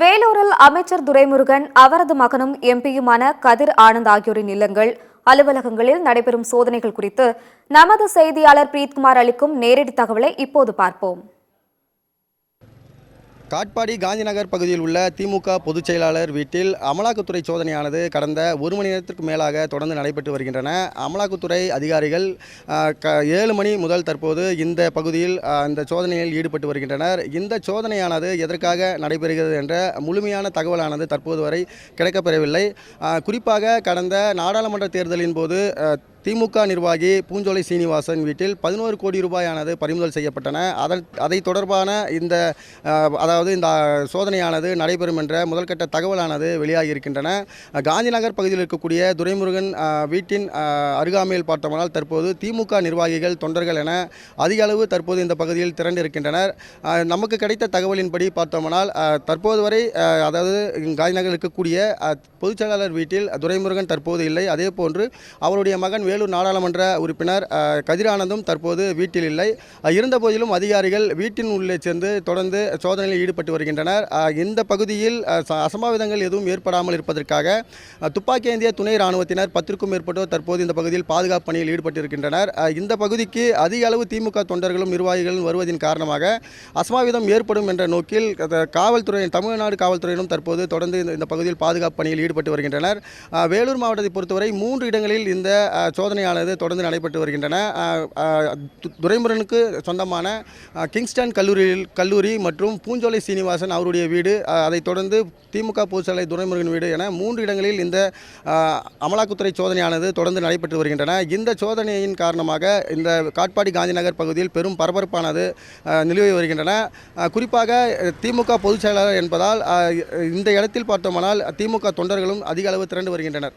வேலூரில் அமைச்சர் துரைமுருகன் அவரது மகனும் எம்பியுமான கதிர் ஆனந்த் ஆகியோரின் இல்லங்கள் அலுவலகங்களில் நடைபெறும் சோதனைகள் குறித்து நமது செய்தியாளர் பிரீத்குமார் அளிக்கும் நேரடி தகவலை இப்போது பார்ப்போம். காட்பாடி காந்திநகர் பகுதியில் உள்ள திமுக பொதுச் செயலாளர் வீட்டில் அமலாக்கத்துறை சோதனையானது கடந்த ஒரு மணி நேரத்திற்கு மேலாக தொடர்ந்து நடைபெற்று வருகின்றன. அமலாக்கத்துறை அதிகாரிகள் 7 மணி முதல் தற்போது இந்த பகுதியில் இந்த சோதனையில் ஈடுபட்டு வருகின்றனர். இந்த சோதனையானது எதற்காக நடைபெறுகிறது என்ற முழுமையான தகவலானது தற்போது வரை கிடைக்கப்பெறவில்லை. குறிப்பாக கடந்த நாடாளுமன்ற தேர்தலின் போது திமுக நிர்வாகி பூஞ்சோலை சீனிவாசன் வீட்டில் 11 கோடி ரூபாயானது பறிமுதல் செய்யப்பட்டன. அதை தொடர்பான இந்த சோதனையானது நடைபெறும் என்ற முதல்கட்ட தகவலானது வெளியாகி இருக்கின்றன. காந்திநகர் பகுதியில் இருக்கக்கூடிய துரைமுருகன் வீட்டின் அருகாமையில் பார்த்தோம்னால் தற்போது திமுக நிர்வாகிகள் தொண்டர்கள் என அதிக அளவு தற்போது இந்த பகுதியில் திரண்டிருக்கின்றனர். நமக்கு கிடைத்த தகவலின்படி பார்த்தோம்னால் தற்போது வரை காந்திநகர் இருக்கக்கூடிய பொதுச் செயலாளர் வீட்டில் துரைமுருகன் தற்போது இல்லை. அதே போன்று அவருடைய மகன் வேலூர் நாடாளுமன்ற உறுப்பினர் கதிரானந்தும் தற்போது வீட்டில் இல்லை. இருந்தபோதிலும் அதிகாரிகள் வீட்டின் உள்ளே சென்று தொடர்ந்து சோதனையில் ஈடுபட்டு வருகின்றனர். இந்த பகுதியில் அசம்பாவிதங்கள் எதுவும் ஏற்படாமல் இருப்பதற்காக துப்பாக்கி ஏந்திய துணை ராணுவத்தினர் 10க்கும் மேற்பட்டோர் தற்போது இந்த பகுதியில் பாதுகாப்பு பணியில் ஈடுபட்டிருக்கின்றனர். இந்த பகுதிக்கு அதிக அளவு திமுக தொண்டர்களும் நிர்வாகிகளும் வருவதன் காரணமாக அசம்பாவிதம் ஏற்படும் என்ற நோக்கில் காவல்துறை தமிழ்நாடு காவல்துறையினரும் தற்போது தொடர்ந்து இந்த பகுதியில் பாதுகாப்பு பணியில் ஈடுபட்டு வருகின்றனர். வேலூர் மாவட்டத்தை பொறுத்தவரை 3 இடங்களில் இந்த சோதனையானது தொடர்ந்து நடைபெற்று வருகின்றன. துரைமுருகனுக்கு சொந்தமான கிங்ஸ்டன் கல்லூரி மற்றும் பூஞ்சோலை சீனிவாசன் அவருடைய வீடு, அதைத் தொடர்ந்து திமுக பொதுச்செயலாளர் துரைமுருகன் வீடு என 3 இடங்களில் இந்த அமலாக்கத்துறை சோதனையானது தொடர்ந்து நடைபெற்று வருகின்றன. இந்த சோதனையின் காரணமாக இந்த காட்பாடி காந்திநகர் பகுதியில் பெரும் பரபரப்பானது நிலவி வருகின்றன. குறிப்பாக திமுக பொதுச் செயலாளர் என்பதால் இந்த இடத்தில் பார்த்தோமானால் திமுக தொண்டர்களும் அதிக அளவு திரண்டு வருகின்றனர்.